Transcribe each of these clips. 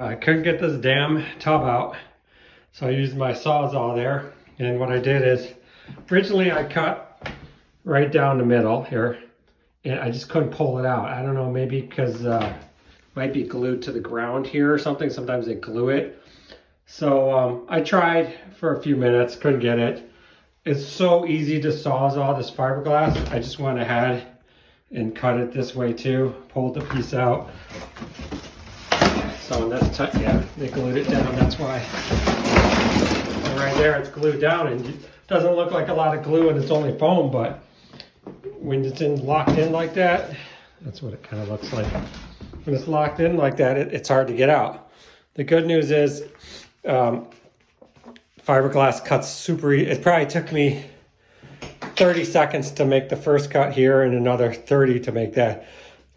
I couldn't get this damn tub out, so I used my Sawzall there. And what I did is, originally I cut right down the middle here, and I just couldn't pull it out. I don't know, maybe because it might be glued to the ground here or something. Sometimes they glue it. So I tried for a few minutes, couldn't get it. It's so easy to Sawzall this fiberglass. I just went ahead and cut it this way too, pulled the piece out. So that's yeah, they glued it down, that's why. So right there, it's glued down, and it doesn't look like a lot of glue and it's only foam, but when it's locked in like that, that's what it kind of looks like. When it's locked in like that, it's hard to get out. The good news is, fiberglass cuts super easy. It probably took me 30 seconds to make the first cut here and another 30 to make that.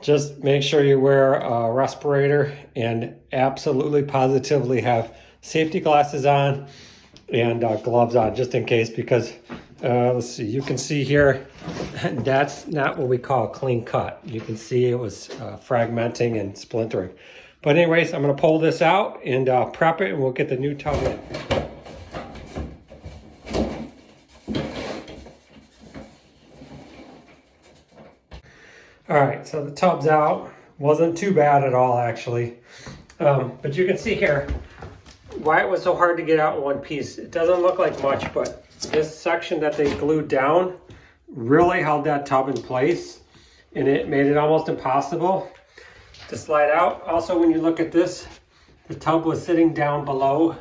Just make sure you wear a respirator and absolutely positively have safety glasses on and gloves on just in case, because let's see, you can see here, that's not what we call a clean cut. You can see it was fragmenting and splintering. But anyways, I'm gonna pull this out and prep it, and we'll get the new tub in. All right, so the tub's out. Wasn't too bad at all, actually. But you can see here why it was so hard to get out in one piece. It doesn't look like much, but this section that they glued down really held that tub in place, and it made it almost impossible to slide out. Also, when you look at this, the tub was sitting down below.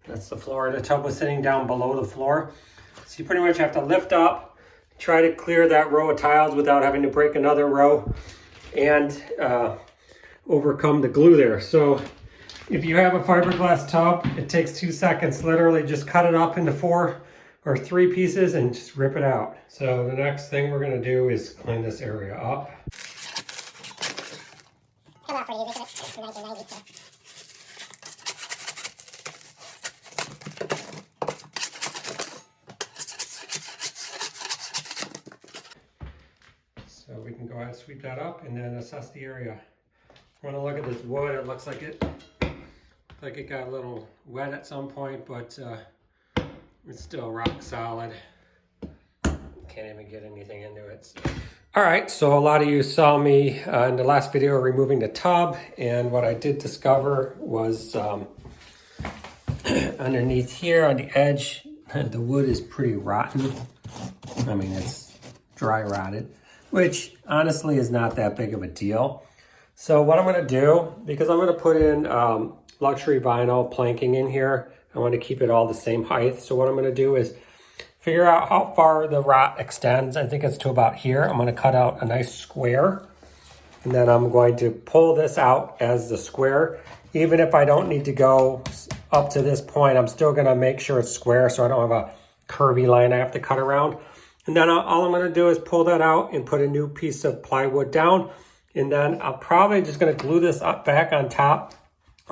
That's the floor. The tub was sitting down below the floor. So you pretty much have to lift up, try to clear that row of tiles without having to break another row, and overcome the glue there. So if you have a fiberglass tub, it takes 2 seconds. Literally just cut it up into 4 or 3 pieces and just rip it out. So the next thing we're gonna do is clean this area up. Come out pretty easy, it's 1990, so. So we can go ahead and sweep that up and then assess the area. Want to look at this wood, it looks like it got a little wet at some point, but it's still rock solid. Can't even get anything into it. So. All right, so a lot of you saw me in the last video removing the tub, and what I did discover was underneath here on the edge, the wood is pretty rotten. I mean, it's dry rotted, which honestly is not that big of a deal. So what I'm gonna do, because I'm gonna put in luxury vinyl planking in here, I want to keep it all the same height. So what I'm gonna do is figure out how far the rot extends. I think it's to about here. I'm gonna cut out a nice square, and then I'm going to pull this out as the square. Even if I don't need to go up to this point, I'm still gonna make sure it's square so I don't have a curvy line I have to cut around. And then all I'm gonna do is pull that out and put a new piece of plywood down. And then I'm probably just gonna glue this up back on top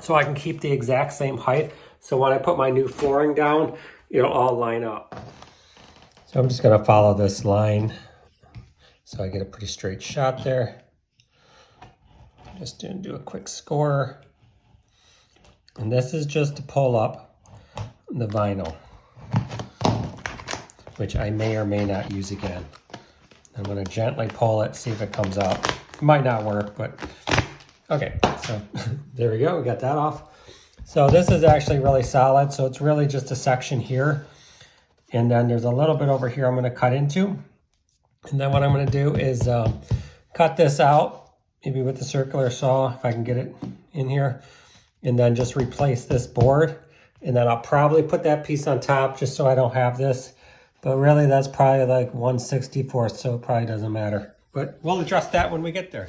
so I can keep the exact same height. So when I put my new flooring down, it'll all line up. So I'm just gonna follow this line so I get a pretty straight shot there. Just gonna do a quick score. And this is just to pull up the vinyl, which I may or may not use again. I'm gonna gently pull it, see if it comes up. It might not work, but okay, so there we go, we got that off. So this is actually really solid, so it's really just a section here. And then there's a little bit over here I'm gonna cut into. And then what I'm gonna do is cut this out, maybe with the circular saw, if I can get it in here. And then just replace this board. And then I'll probably put that piece on top just so I don't have this. But really that's probably like 1/64, so it probably doesn't matter. But we'll address that when we get there.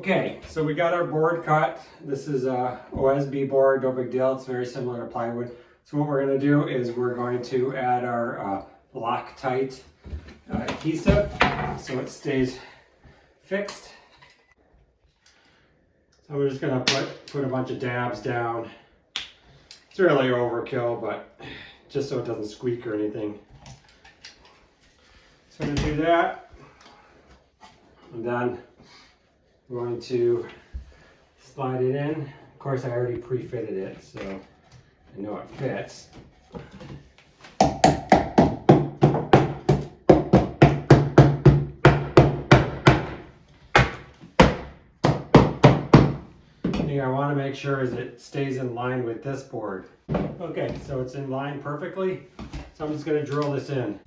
Okay, so we got our board cut. This is a OSB board, no big deal. It's very similar to plywood. So what we're going to do is we're going to add our Loctite adhesive so it stays fixed. So we're just going to put a bunch of dabs down. It's really overkill, but just so it doesn't squeak or anything. So I'm going to do that. And then I'm going to slide it in. Of course, I already pre-fitted it, so I know it fits. The thing I want to make sure is it stays in line with this board. Okay, so it's in line perfectly. So I'm just going to drill this in.